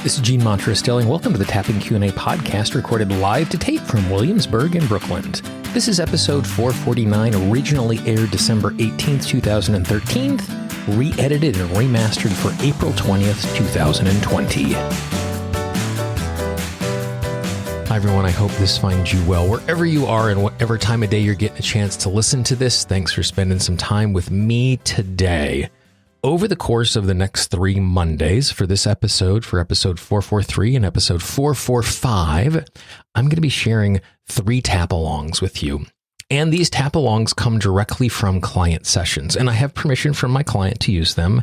This is Gene Montrose-Stelling. Welcome to the Tapping Q&A podcast, recorded live to tape from Williamsburg in Brooklyn. This is episode 449, originally aired December 18th, 2013, re-edited and remastered for April 20th, 2020. Hi, everyone. I hope this finds you well. Wherever you are and whatever time of day you're getting a chance to listen to this, thanks for spending some time with me today. Over the course of the next 3 Mondays for this episode, for episode 443 and episode 445, I'm going to be sharing 3 tap-alongs with you. And these tap-alongs come directly from client sessions, and I have permission from my client to use them.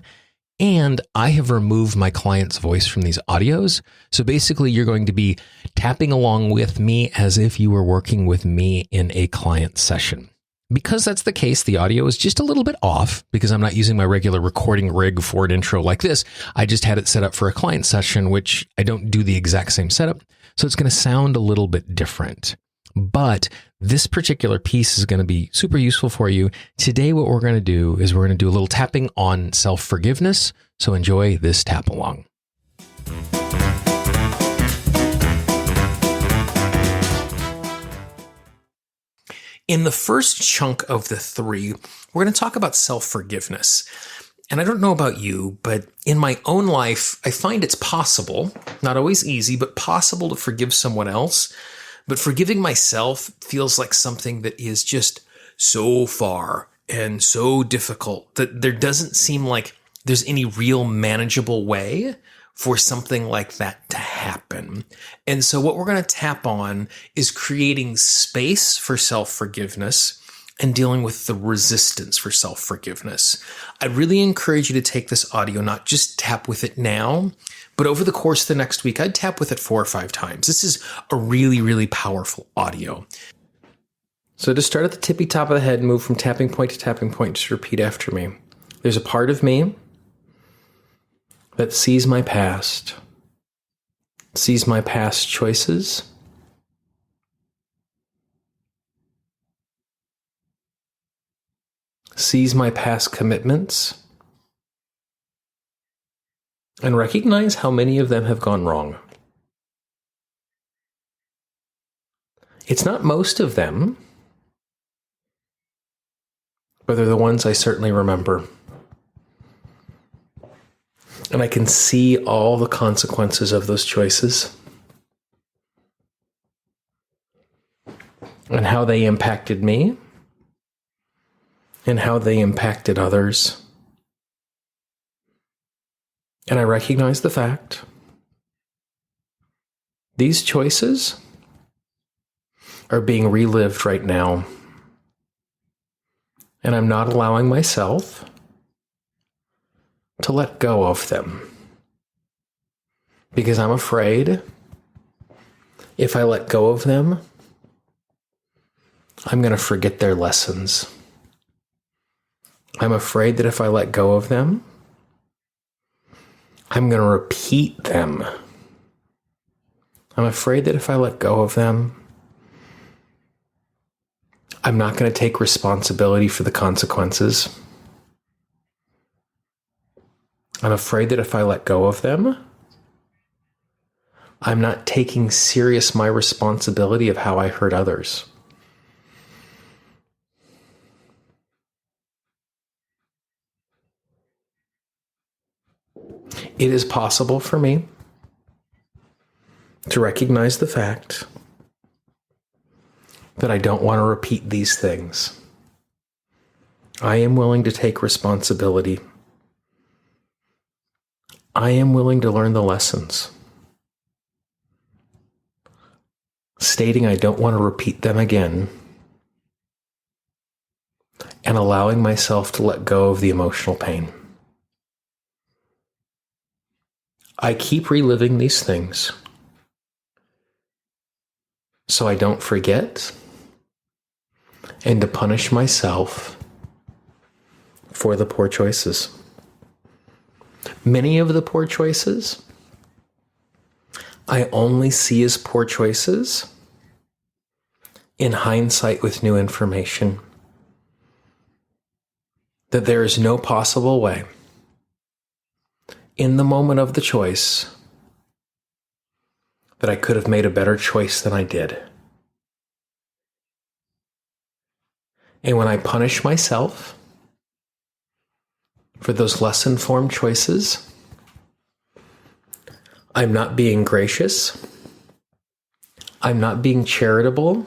And I have removed my client's voice from these audios. So basically, you're going to be tapping along with me as if you were working with me in a client session. Because that's the case, the audio is just a little bit off because I'm not using my regular recording rig for an intro like this. I just had it set up for a client session, which I don't do the exact same setup. So it's going to sound a little bit different. But this particular piece is going to be super useful for you. Today, what we're going to do is we're going to do a little tapping on self-forgiveness. So enjoy this tap along. In the first chunk of the 3, we're going to talk about self-forgiveness. And I don't know about you, but in my own life, I find it's possible, not always easy, but possible to forgive someone else. But forgiving myself feels like something that is just so far and so difficult that there doesn't seem like there's any real manageable way for something like that to happen. And so what we're going to tap on is creating space for self-forgiveness and dealing with the resistance for self-forgiveness. I really encourage you to take this audio, not just tap with it now, but over the course of the next week, I'd tap with it 4 or 5 times. This is a really, really powerful audio. So to start at the tippy top of the head, move from tapping point to tapping point, just repeat after me. There's a part of me that sees my past choices, sees my past commitments, and recognize how many of them have gone wrong. It's not most of them, but they're the ones I certainly remember. And I can see all the consequences of those choices and how they impacted me and how they impacted others. And I recognize the fact these choices are being relived right now. And I'm not allowing myself to let go of them. Because I'm afraid if I let go of them, I'm going to forget their lessons. I'm afraid that if I let go of them, I'm going to repeat them. I'm afraid that if I let go of them, I'm not going to take responsibility for the consequences. I'm afraid that if I let go of them, I'm not taking serious my responsibility of how I hurt others. It is possible for me to recognize the fact that I don't want to repeat these things. I am willing to take responsibility. I am willing to learn the lessons. Stating I don't want to repeat them again and allowing myself to let go of the emotional pain. I keep reliving these things so I don't forget and to punish myself for the poor choices. Many of the poor choices I only see as poor choices in hindsight with new information. That there is no possible way in the moment of the choice that I could have made a better choice than I did. And when I punish myself for those less informed choices, I'm not being gracious. I'm not being charitable.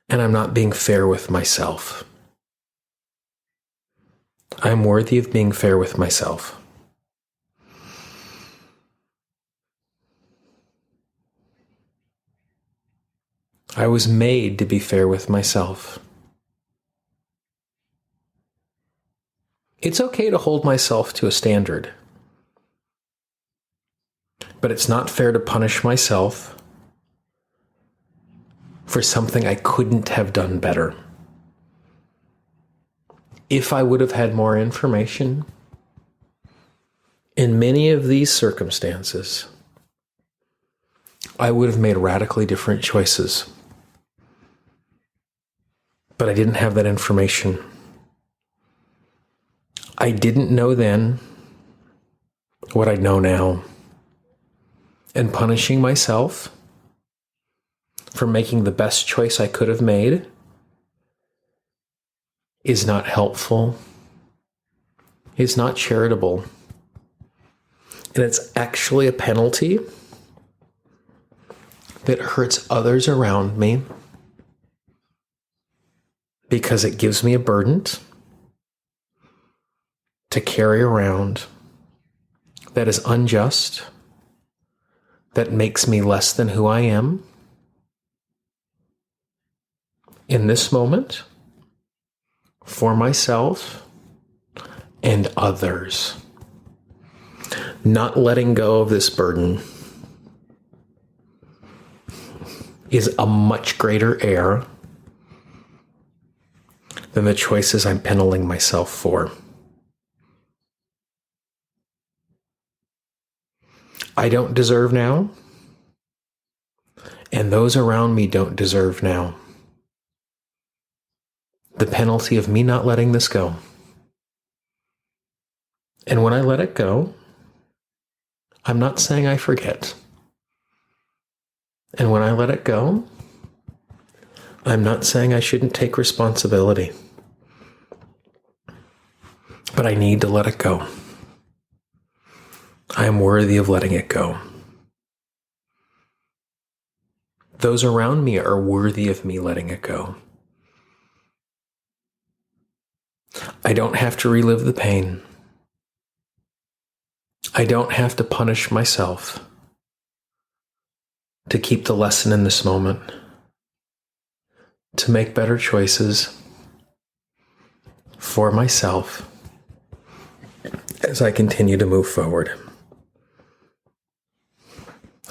And I'm not being fair with myself. I'm worthy of being fair with myself. I was made to be fair with myself. It's okay to hold myself to a standard, but it's not fair to punish myself for something I couldn't have done better. If I would have had more information, in many of these circumstances, I would have made radically different choices. But I didn't have that information. I didn't know then what I know now. And punishing myself for making the best choice I could have made is not helpful. It's not charitable. And it's actually a penalty that hurts others around me because it gives me a burden to carry around that is unjust, that makes me less than who I am in this moment, for myself and others. Not letting go of this burden is a much greater error than the choices I'm penalizing myself for. I don't deserve now, and those around me don't deserve now. The penalty of me not letting this go. And when I let it go, I'm not saying I forget. And when I let it go, I'm not saying I shouldn't take responsibility. But I need to let it go. I am worthy of letting it go. Those around me are worthy of me letting it go. I don't have to relive the pain. I don't have to punish myself to keep the lesson in this moment, to make better choices for myself as I continue to move forward.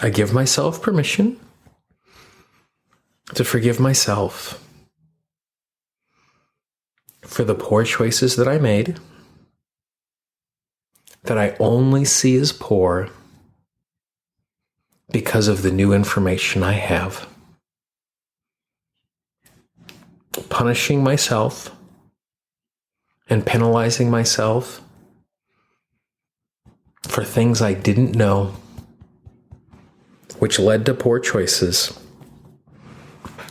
I give myself permission to forgive myself for the poor choices that I made, that I only see as poor because of the new information I have. Punishing myself and penalizing myself for things I didn't know, which led to poor choices,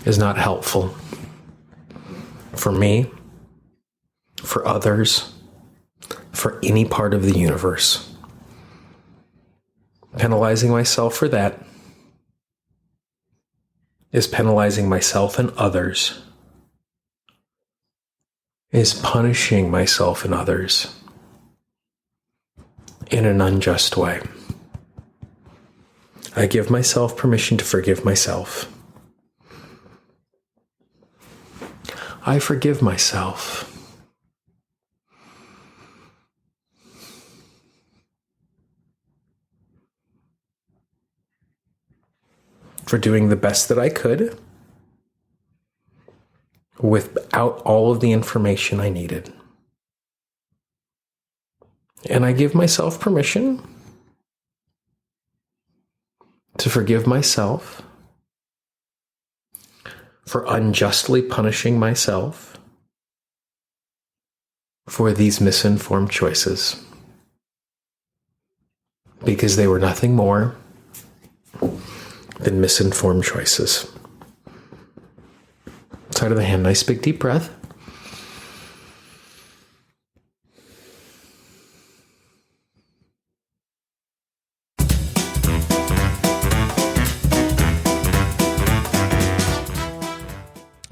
is not helpful for me, for others, for any part of the universe. Penalizing myself for that is penalizing myself and others, is punishing myself and others in an unjust way. I give myself permission to forgive myself. I forgive myself. For doing the best that I could without all of the information I needed. And I give myself permission to forgive myself for unjustly punishing myself for these misinformed choices, because they were nothing more than misinformed choices. Side of the hand, nice big deep breath.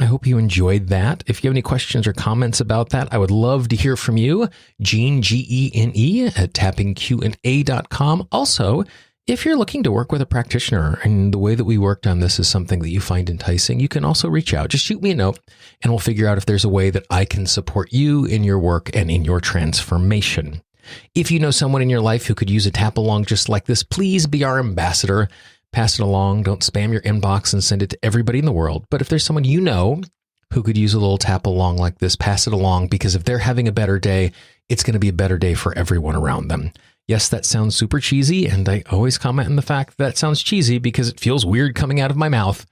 I hope you enjoyed that. If you have any questions or comments about that, I would love to hear from you. Gene, Gene, at tappingqna.com. Also, if you're looking to work with a practitioner and the way that we worked on this is something that you find enticing, you can also reach out. Just shoot me a note and we'll figure out if there's a way that I can support you in your work and in your transformation. If you know someone in your life who could use a tap along just like this, please be our ambassador. Pass it along. Don't spam your inbox and send it to everybody in the world. But if there's someone you know who could use a little tap along like this, pass it along, because if they're having a better day, it's going to be a better day for everyone around them. Yes, that sounds super cheesy, and I always comment on the fact that sounds cheesy because it feels weird coming out of my mouth,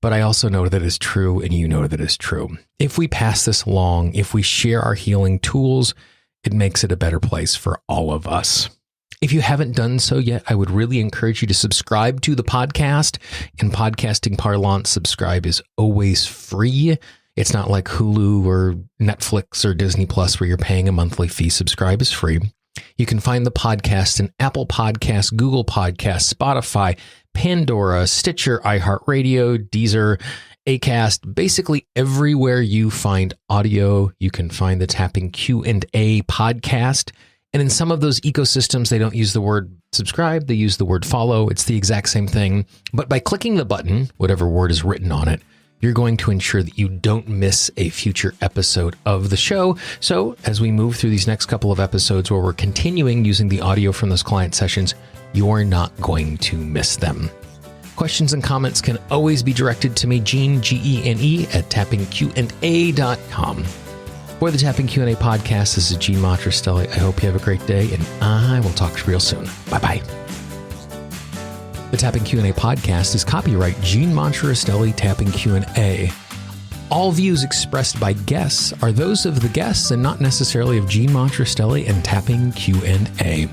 but I also know that it's true, and you know that it's true. If we pass this along, if we share our healing tools, it makes it a better place for all of us. If you haven't done so yet, I would really encourage you to subscribe to the podcast. In podcasting parlance, subscribe is always free. It's not like Hulu or Netflix or Disney Plus where you're paying a monthly fee. Subscribe is free. You can find the podcast in Apple Podcasts, Google Podcasts, Spotify, Pandora, Stitcher, iHeartRadio, Deezer, Acast, basically everywhere you find audio, you can find the Tapping Q&A podcast. And in some of those ecosystems, they don't use the word subscribe, they use the word follow. It's the exact same thing. But by clicking the button, whatever word is written on it, you're going to ensure that you don't miss a future episode of the show. So as we move through these next couple of episodes where we're continuing using the audio from those client sessions, you're not going to miss them. Questions and comments can always be directed to me, Gene, Gene, at tappingqna.com. For the Tapping Q&A podcast, this is Gene Montrastelli. I hope you have a great day, and I will talk to you real soon. Bye-bye. The Tapping Q&A podcast is copyright Gene Montrastelli Tapping Q&A. All views expressed by guests are those of the guests and not necessarily of Gene Montrastelli and Tapping Q&A.